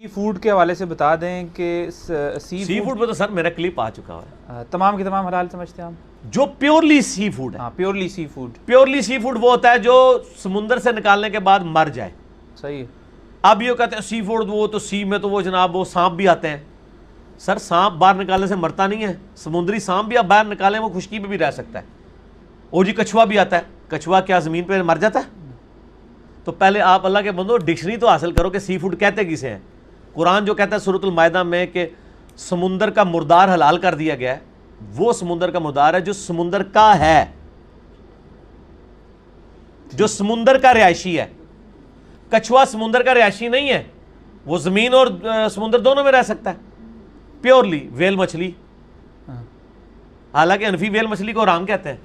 سی food کے حوالے سے بتا دیں کہ سی فوڈ پہ تو سر میرا کلپ آ چکا ہے. تمام کے تمام حلال سمجھتے ہیں ہم جو پیورلی سی فوڈ ہے. ہاں پیورلی سی فوڈ. پیورلی سی فوڈ وہ ہوتا ہے جو سمندر سے نکالنے کے بعد مر جائے. صحیح. اب یہ کہتے ہیں سی فوڈ وہ تو سی میں تو وہ جناب وہ سانپ بھی آتے ہیں. سر سانپ باہر نکالنے سے مرتا نہیں ہے. سمندری سانپ بھی آپ باہر نکالیں وہ خشکی پہ بھی رہ سکتا ہے. او جی کچھوا بھی آتا ہے. کچھوا کیا زمین پہ مر جاتا ہے؟ تو پہلے آپ اللہ کے بندو ڈکشنری تو حاصل کرو کہ سی فوڈ کہتے کسے ہیں. قرآن جو کہتا ہے سورۃ المائدہ میں کہ سمندر کا مردار حلال کر دیا گیا ہے، وہ سمندر کا مردار ہے جو سمندر کا ہے، جو سمندر کا رہائشی ہے. کچھوا سمندر کا رہائشی نہیں ہے، وہ زمین اور سمندر دونوں میں رہ سکتا ہے. پیورلی ویل مچھلی، حالانکہ انفی ویل مچھلی کو حرام کہتے ہیں.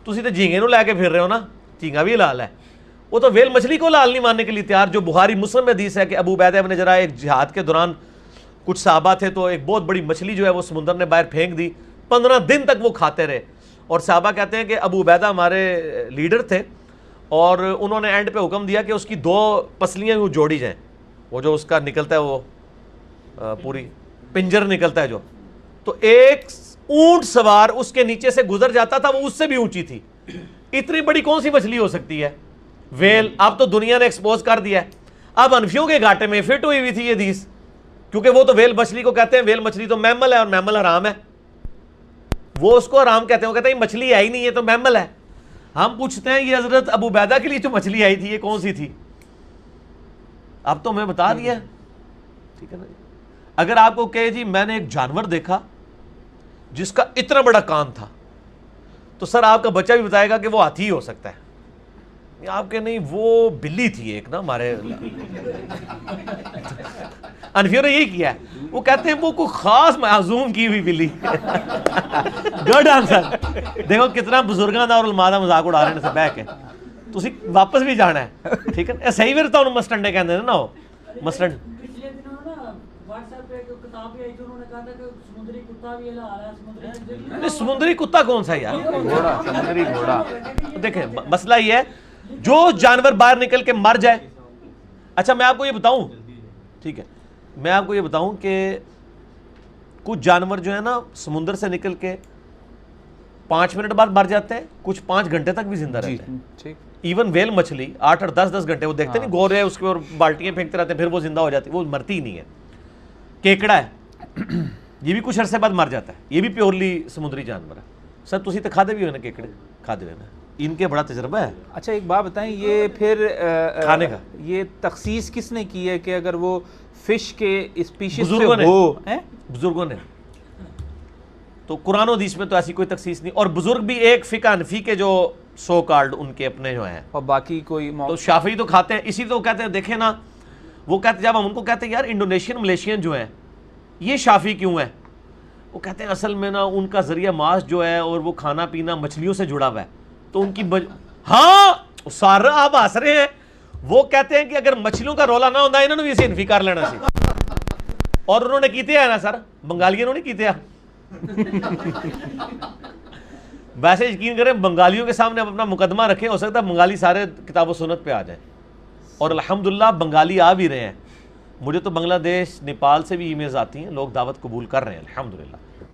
تسی تو جھینگے نو لے کے پھر رہے ہو نا، جھینگا بھی حلال ہے. وہ تو ویل مچھلی کو حلال نہیں ماننے کے لیے تیار. جو بخاری مسلم میں حدیث ہے کہ ابو عبیدہ ابن جراح ایک جہاد کے دوران کچھ صحابہ تھے تو ایک بہت بڑی مچھلی جو ہے وہ سمندر نے باہر پھینک دی. 15 دن تک وہ کھاتے رہے. اور صحابہ کہتے ہیں کہ ابو عبیدہ ہمارے لیڈر تھے اور انہوں نے اینڈ پہ حکم دیا کہ اس کی 2 پسلیاں وہ جوڑی جائیں. وہ جو اس کا نکلتا ہے وہ پوری پنجر نکلتا ہے جو، تو ایک اونٹ سوار اس کے نیچے سے گزر جاتا تھا، وہ اس سے بھی اونچی تھی. اتنی بڑی کون سی مچھلی ہو سکتی ہے؟ ویل. اب تو دنیا نے ایکسپوز کر دیا ہے. اب انفیوں کے گھاٹے میں فٹ ہوئی ہوئی تھی یہ حدیث، کیونکہ وہ تو ویل مچھلی کو کہتے ہیں ویل مچھلی تو میمل ہے اور میمل حرام ہے. وہ اس کو حرام کہتے ہیں، وہ کہتے ہیں یہ مچھلی ہے ہی نہیں، یہ تو میمل ہے. ہم پوچھتے ہیں یہ حضرت ابو عبیدہ کے لیے جو مچھلی آئی تھی یہ کون سی تھی؟ اب تو میں بتا دیا، ٹھیک ہے نا. اگر آپ کو کہے جی میں نے ایک جانور دیکھا جس کا اتنا بڑا کان تھا، تو سر آپ کا بچہ بھی بتائے گا کہ وہ ہاتھی ہی ہو سکتا ہے. آپ کے نہیں، وہ بلی تھی ایک نا ہمارے انفیوں نے یہی کیا ہے. وہ کہتے ہیں وہ کوئی خاص معزوم کی ہوئی بلی. Good answer. دیکھو کتنا بزرگاں دا اور علماء دا مذاق اڑا رہے ہیں سے بہ کے. تسی واپس بھی جانا ہے، ٹھیک ہے. اے صحیح ویر تو مسٹنڈے کہندے نے نا، وہ مسٹنڈ. سمندری کتا کون سا یار؟ گھوڑا، سمندری گھوڑا. دیکھیں مسئلہ یہ ہے جو جانور باہر نکل کے مر جائے. اچھا میں آپ کو یہ بتاؤں، ٹھیک ہے، میں آپ کو یہ بتاؤں کہ کچھ جانور جو ہے نا سمندر سے نکل کے 5 منٹ بعد مر جاتے ہیں، کچھ 5 گھنٹے تک بھی زندہ رہتے ہیں. ایون ویل مچھلی 8 اور 10 گھنٹے وہ دیکھتے نہیں گور ہے اس کے اور بالٹیاں پھینکتے رہتے ہیں، پھر وہ زندہ ہو جاتی ہے، وہ مرتی ہی نہیں ہے. کیکڑا ہے، یہ بھی کچھ عرصے بعد مر جاتا ہے، یہ بھی پیورلی سمندری جانور ہے. سر تسی تو کھادے بھی ہوئے نا کیکڑے؟ کھادے ہوئے نا، ان کے بڑا تجربہ ہے. اچھا ایک بات بتائیں، یہ پھر کھانے کا یہ تخصیص کس نے کی ہے کہ اگر وہ فش کے اسپیشیز بزرگوں سے نے، ہو؟ بزرگوں نے. تو قرآن و حدیث میں تو ایسی کوئی تخصیص نہیں. اور بزرگ بھی ایک فقہ حنفی کے جو سو کالڈ ان کے اپنے جو ہیں، اور باقی کوئی تو شافعی تو کھاتے ہیں. اسی تو کہتے ہیں دیکھیں نا، وہ کہتے جب ہم ان کو کہتے ہیں یار انڈونیشین ملیشین جو ہیں یہ شافعی کیوں ہیں، وہ کہتے ہیں اصل میں نا ان کا ذریعہ معاش جو ہے اور وہ کھانا پینا مچھلیوں سے جڑا ہوا ہے، تو ان کی ہاں سارا آپ ہنس رہے ہیں. وہ کہتے ہیں کہ اگر مچھلیوں کا رولا نہ ہوتا انہوں نے بھی اسے انفی کر لینا سی. اور انہوں نے کیتے ہیں نا سر، بنگالیوں نے نہیں کیتے ہیں. ویسے یقین کریں بنگالیوں کے سامنے اپنا مقدمہ رکھیں، ہو سکتا ہے بنگالی سارے کتاب و سنت پہ آ جائیں. اور الحمدللہ بنگالی آ بھی رہے ہیں. مجھے تو بنگلہ دیش نیپال سے بھی ای میلز آتی ہیں، لوگ دعوت قبول کر رہے ہیں الحمدللہ.